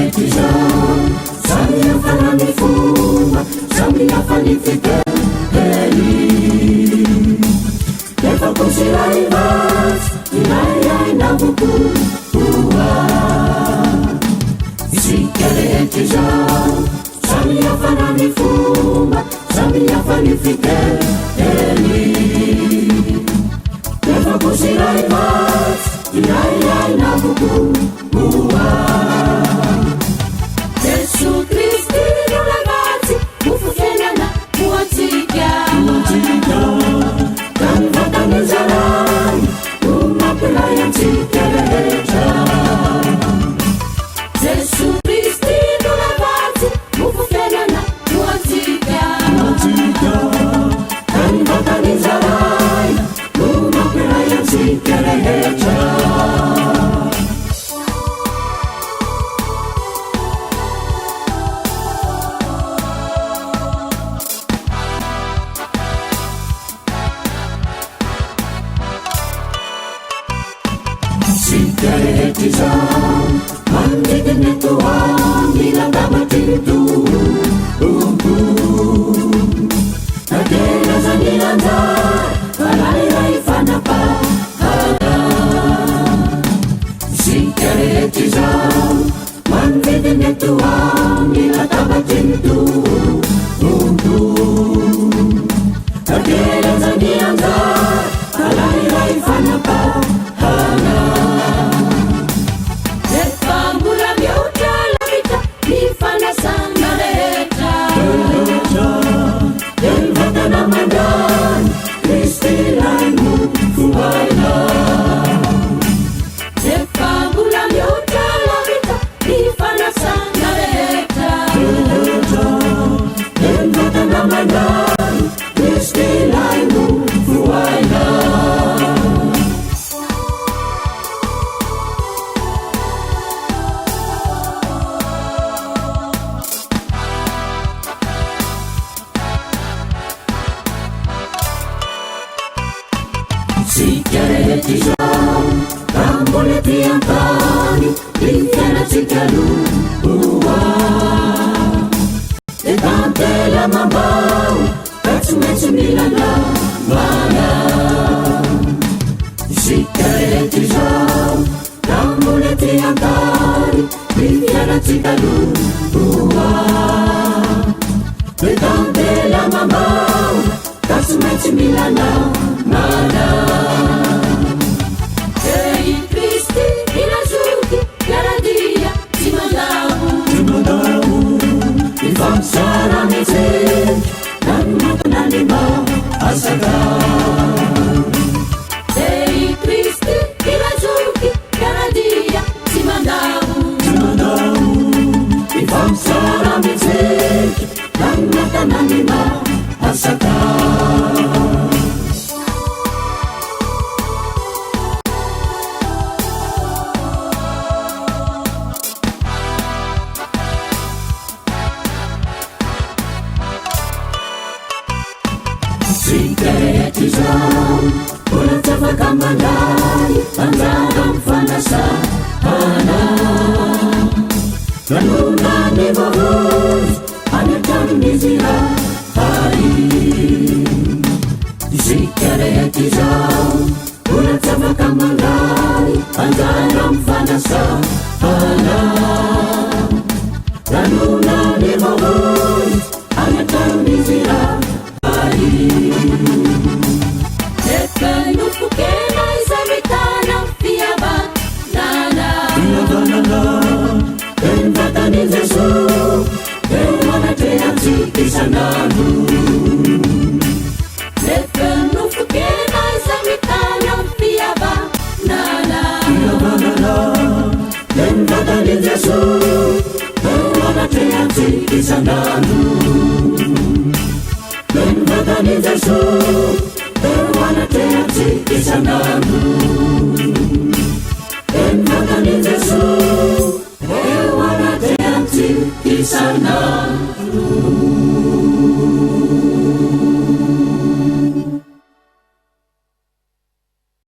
rehetra samy hafa ny fomba samy hafa ny fiteny nefa koa iray vatsy iray navokoa isika rehetra samy hafa ny fomba samy hafa ny fiteny nefa koa iray vatsy iray navokoa Jesu Kristi no ragazzi ufukenana muatika kami vatani zarai umapelayan cikereta Jesu Kristi no ragazzi ufukenana muatika kami vatani zarai umapelayan cikereta Sigaretisa mandigin ito ang nilagamatinto Nagela sa nilandar Palaliray fanapahara Sigaretisa mandigin ito ang nilagamatinto Nagela sa nilandar Palaliray fanapahara Sigaretisa tambole piantani l'infiana cikalua e tante la mambau pezzo milana mana Sigaretisa tambole piantani l'infiana cikalua e tante la mambau pezzo milana mana Ei Cristi inasciuti garantia ti mandavo il famsara mese dan matananima asaka Ei Cristi inasciuti garantia ti mandavo il famsara mese dan matananima asaka Sigaretisa Ulang tafakang mandai Andragang fanasahana Ganunan ni Bagus Anyakan ni Zira Hari Sigaretisa Ulang tafakang mandai Andragang fanasahana Ganunan ni Bagus Anyakan ni Zira Nefenu fukena izabitana fiaba nana Envatani Jesu Ewana teanzi isananu Nefenu fukena izabitana fiaba nana Envatani Jesu Ewana teanzi isananu Envatani Jesu Ewana teanzi isananu Envatani Jesu Ewana teanzi isananu